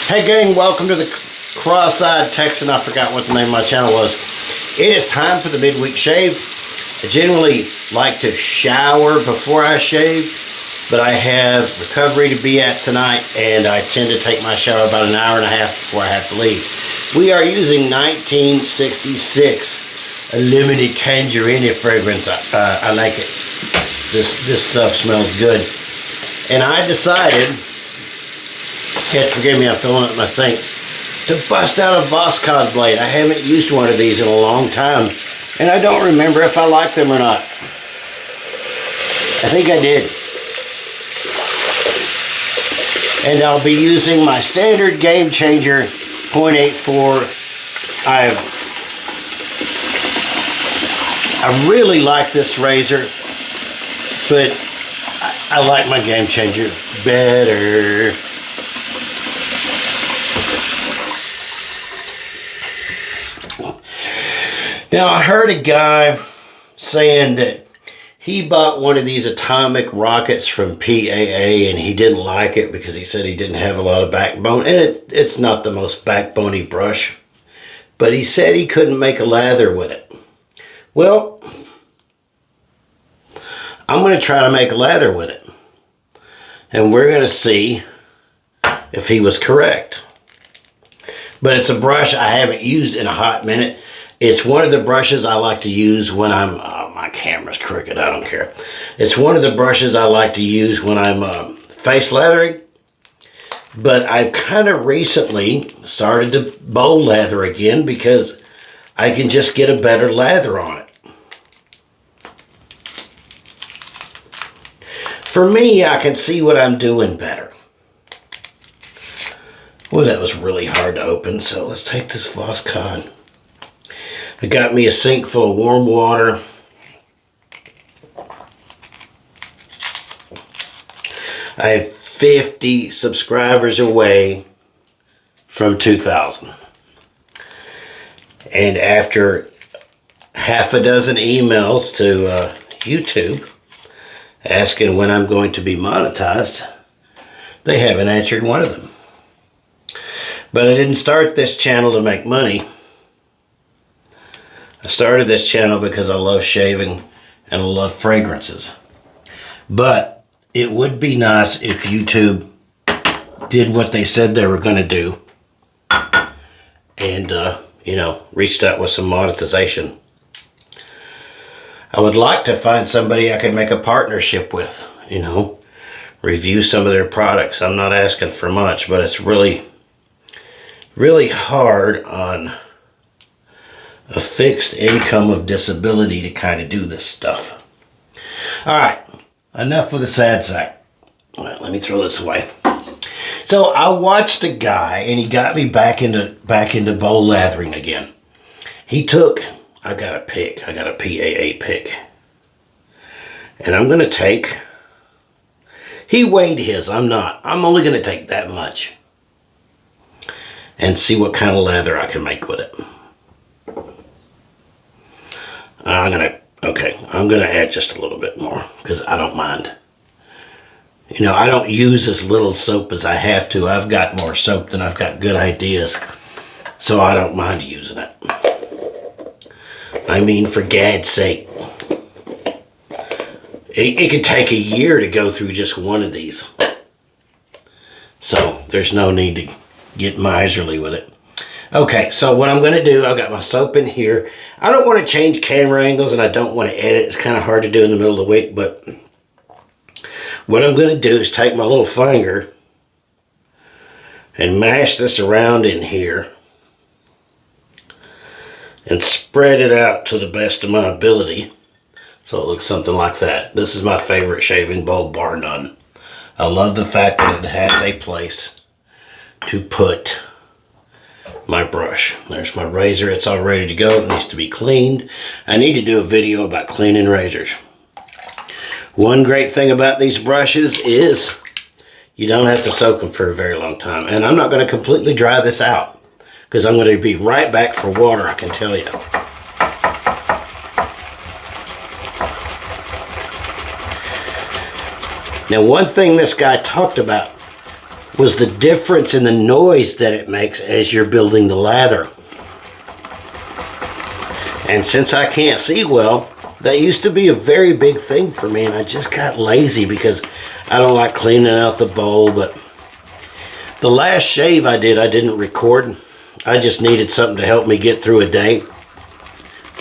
Hey gang, welcome to the Cross-Eyed Texan. I forgot what the name of my channel was. It is time for the midweek shave. I generally like to shower before I shave, but I have recovery to be at tonight, and I tend to take my shower about an hour and a half before I have to leave. We are using 1966 Illuminate Tangerine fragrance. I like it. This stuff smells good. And I decided, forgive me, I'm filling up my sink, to bust out a vivacious blade. I haven't used one of these in a long time, and I don't remember if I like them or not. I think I did. And I'll be using my standard Game Changer 0.84. I really like this razor, but I like my Game Changer better. Now, I heard a guy saying that he bought one of these atomic rockets from PAA and he didn't like it because he said he didn't have a lot of backbone. And it's not the most backbony brush, but he said he couldn't make a lather with it. Well, I'm going to try to make a lather with it. And we're going to see if he was correct. But it's a brush I haven't used in a hot minute. It's one of the brushes I like to use when I'm, my camera's crooked, I don't care. It's one of the brushes I like to use when I'm face lathering. But I've kind of recently started to bowl lather again because I can just get a better lather on it. For me, I can see what I'm doing better. Well, that was really hard to open, so let's take this vivacious. I got me a sink full of warm water. I have 50 subscribers away from 2,000. And after half a dozen emails to YouTube asking when I'm going to be monetized, they haven't answered one of them. But I didn't start this channel to make money. I started this channel because I love shaving and I love fragrances. But it would be nice if YouTube did what they said they were going to do and, reached out with some monetization. I would like to find somebody I could make a partnership with, review some of their products. I'm not asking for much, but it's really, really hard on a fixed income of disability to kind of do this stuff. All right, enough with the sad sack. All right, let me throw this away. So I watched a guy, and he got me back into bowl lathering again. He took, I got a PAA pick, and I'm gonna take. He weighed his. I'm not. I'm only gonna take that much, and see what kind of lather I can make with it. I'm gonna add just a little bit more because I don't mind. I don't use as little soap as I have to. I've got more soap than I've got good ideas, so I don't mind using it. I mean, for Gad's sake, it could take a year to go through just one of these, so there's no need to get miserly with it. Okay, so what I'm going to do, I've got my soap in here. I don't want to change camera angles and I don't want to edit. It's kind of hard to do in the middle of the week, but what I'm going to do is take my little finger and mash this around in here and spread it out to the best of my ability so it looks something like that. This is my favorite shaving bowl, bar none. I love the fact that it has a place to put my brush. There's my razor. It's all ready to go. It needs to be cleaned. I need to do a video about cleaning razors. One great thing about these brushes is you don't have to soak them for a very long time. And I'm not going to completely dry this out because I'm going to be right back for water, I can tell you. Now, one thing this guy talked about was the difference in the noise that it makes as you're building the lather. And since I can't see well, that used to be a very big thing for me, and I just got lazy because I don't like cleaning out the bowl. But the last shave I didn't record. I just needed something to help me get through a day.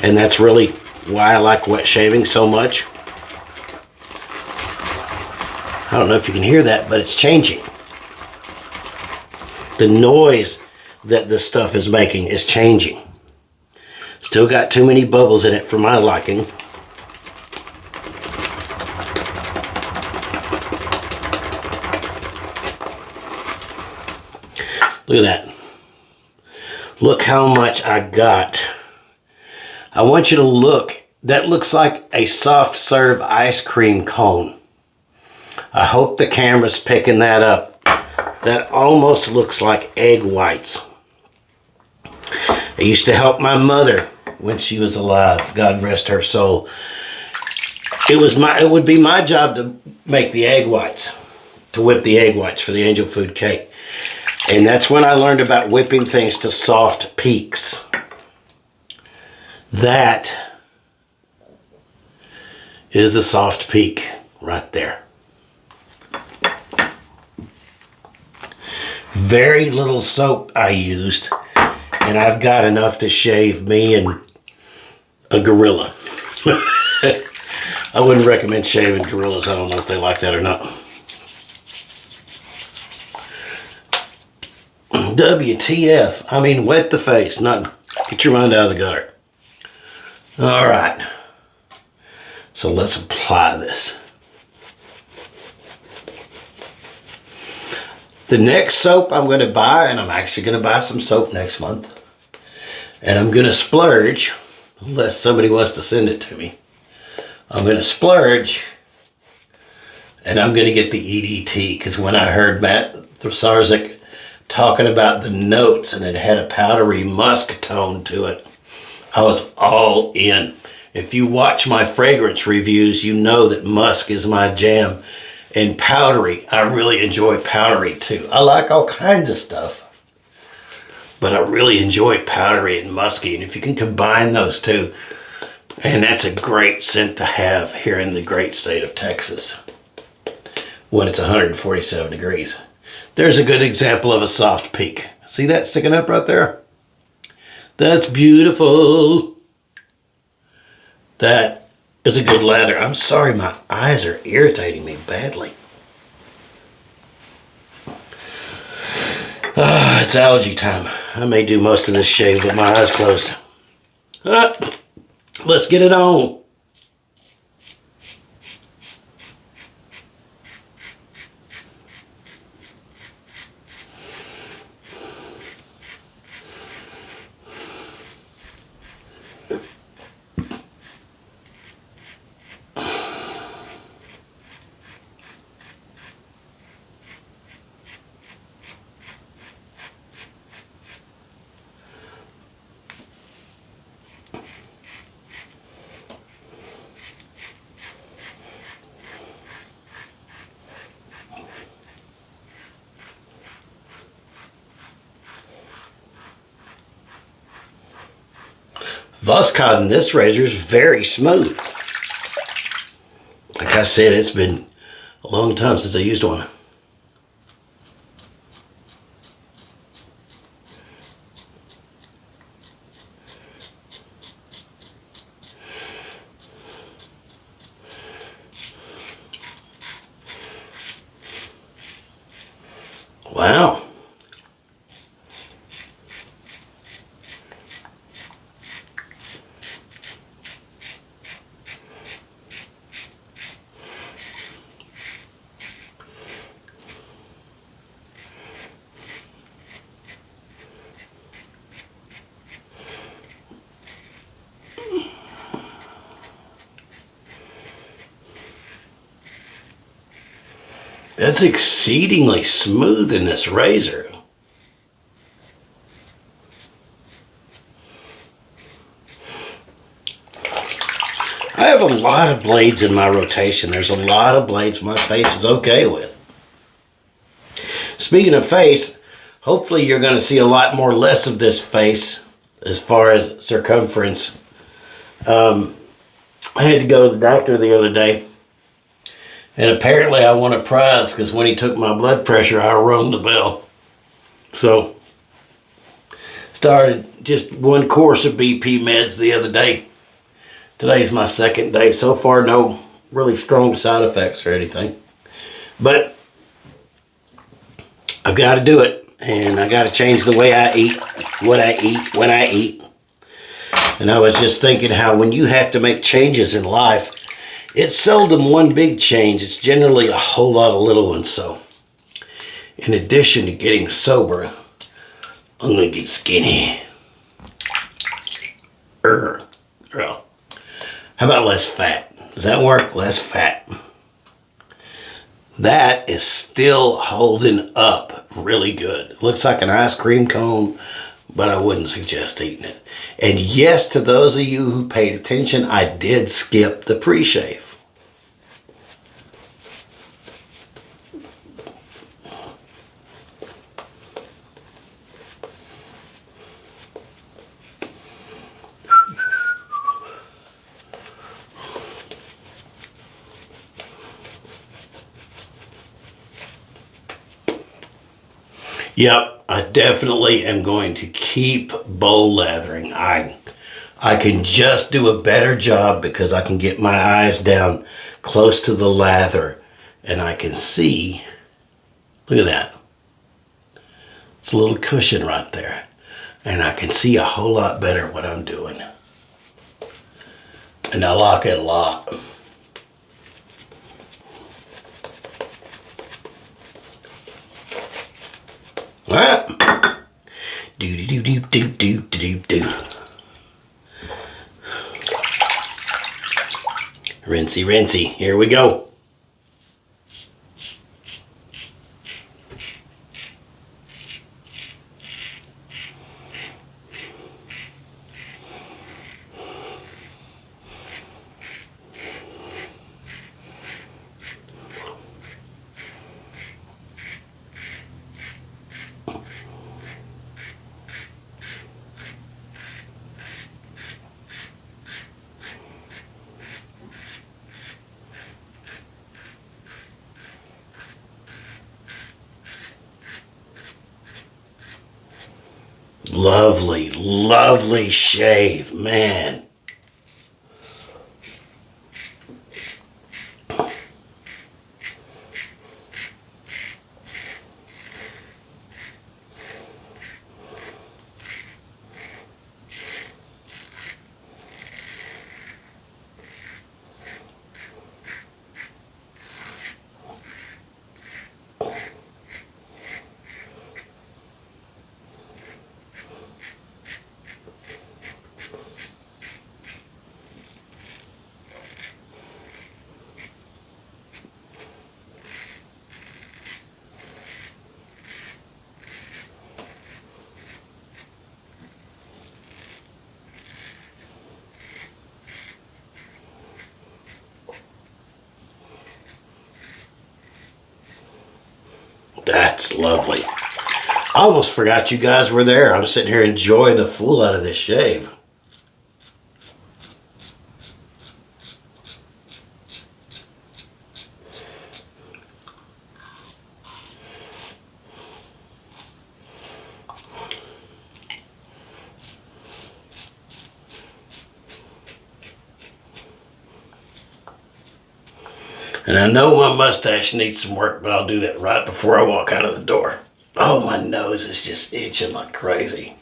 And that's really why I like wet shaving so much. I don't know if you can hear that, but it's changing. The noise that this stuff is making is changing. Still got too many bubbles in it for my liking. Look at that. Look how much I got. I want you to look. That looks like a soft serve ice cream cone. I hope the camera's picking that up. That almost looks like egg whites. I used to help my mother when she was alive. God rest her soul. It would be my job to make the egg whites, to whip the egg whites for the angel food cake. And that's when I learned about whipping things to soft peaks. That is a soft peak right there. Very little soap I used, and I've got enough to shave me and a gorilla. I wouldn't recommend shaving gorillas. I don't know if they like that or not. WTF. I mean, wet the face, not get your mind out of the gutter. All right. So let's apply this. The next soap I'm going to buy, and I'm actually going to buy some soap next month, and I'm going to splurge, unless somebody wants to send it to me. I'm going to splurge, and I'm going to get the EDT, because when I heard Matt Thrasarzik talking about the notes, and it had a powdery musk tone to it, I was all in. If you watch my fragrance reviews, you know that musk is my jam. And powdery, I really enjoy powdery too. I like all kinds of stuff, but I really enjoy powdery and musky. And if you can combine those two, and that's a great scent to have here in the great state of Texas when it's 147 degrees. There's a good example of a soft peak. See that sticking up right there? That's beautiful. That is a good lather. I'm sorry, my eyes are irritating me badly. It's allergy time. I may do most of this shave with my eyes closed. Let's get it on. Voscod in this razor is very smooth. Like I said, it's been a long time since I used one. Wow. That's exceedingly smooth in this razor. I have a lot of blades in my rotation. There's a lot of blades my face is okay with. Speaking of face, hopefully you're going to see a lot more less of this face as far as circumference. I had to go to the doctor the other day, and apparently I won a prize because when he took my blood pressure, I rung the bell. So, started just one course of BP meds the other day. Today's my second day. So far, no really strong side effects or anything. But I've got to do it. And I got to change the way I eat, what I eat, when I eat. And I was just thinking how when you have to make changes in life, it's seldom one big change. It's generally a whole lot of little ones. So, in addition to getting sober, I'm going to get skinny. Well, how about less fat? Does that work? Less fat. That is still holding up really good. It looks like an ice cream cone, but I wouldn't suggest eating it. And yes, to those of you who paid attention, I did skip the pre-shave. Yep, I definitely am going to keep bowl lathering. I can just do a better job because I can get my eyes down close to the lather and I can see, look at that. It's a little cushion right there. And I can see a whole lot better what I'm doing. And I like it a lot. Alright. Do. Rinsey. Here we go. Lovely shave, man. That's lovely. I almost forgot you guys were there. I'm sitting here enjoying the fool out of this shave. And I know my mustache needs some work, but I'll do that right before I walk out of the door. Oh, my nose is just itching like crazy.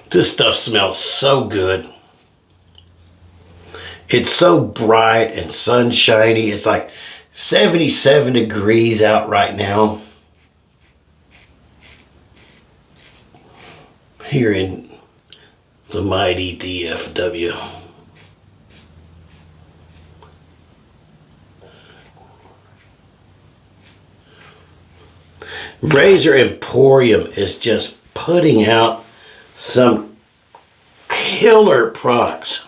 This stuff smells so good. It's so bright and sunshiny. It's like 77 degrees out right now. Here in the mighty DFW. Razor Emporium is just putting out some killer products.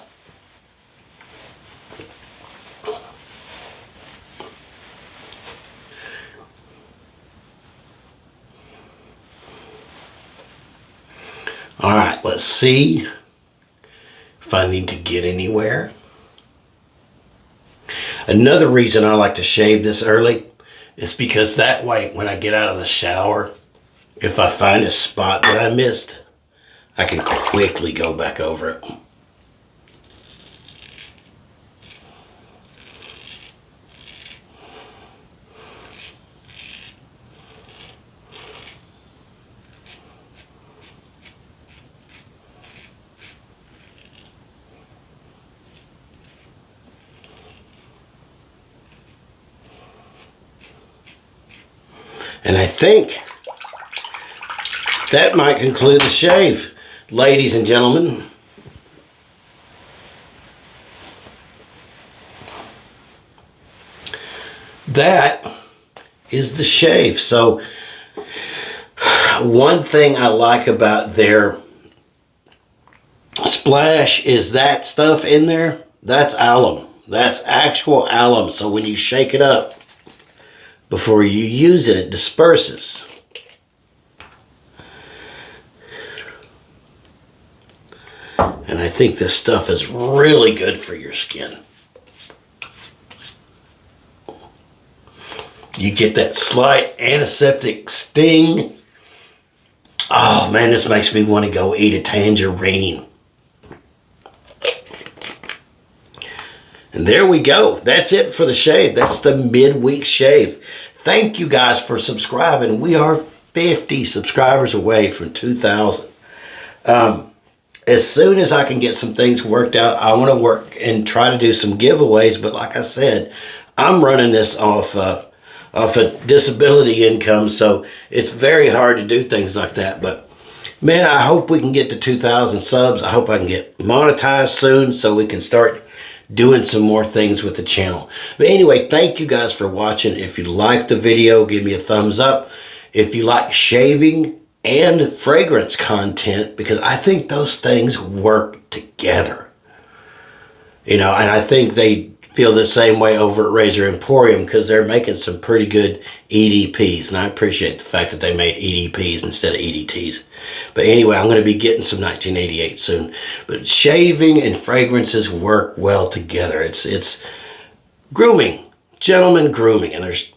All right, let's see if I need to get anywhere. Another reason I like to shave this early is because that way when I get out of the shower, if I find a spot that I missed, I can quickly go back over it. And I think that might conclude the shave, ladies and gentlemen. That is the shave. So one thing I like about their splash is that stuff in there, that's alum. That's actual alum. So when you shake it up, before you use it, it disperses. And I think this stuff is really good for your skin. You get that slight antiseptic sting. Oh man, this makes me want to go eat a tangerine. And there we go. That's it for the shave. That's the midweek shave. Thank you guys for subscribing. We are 50 subscribers away from 2,000. As soon as I can get some things worked out, I want to work and try to do some giveaways. But like I said, I'm running this off a disability income, so it's very hard to do things like that. But man, I hope we can get to 2,000 subs. I hope I can get monetized soon so we can start doing some more things with the channel. But anyway, thank you guys for watching. If you liked the video, give me a thumbs up. If you like shaving and fragrance content, because I think those things work together. You know, and I think they feel the same way over at Razor Emporium because they're making some pretty good EDPs. And I appreciate the fact that they made EDPs instead of EDTs. But anyway, I'm going to be getting some 1988 soon. But shaving and fragrances work well together. It's grooming, gentlemen grooming, and there's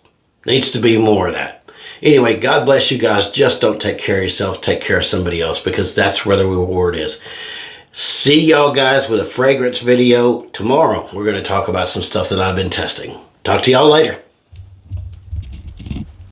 needs to be more of that. Anyway, God bless you guys. Just don't take care of yourself. Take care of somebody else, because that's where the reward is. See y'all guys with a fragrance video tomorrow. We're going to talk about some stuff that I've been testing. Talk to y'all later.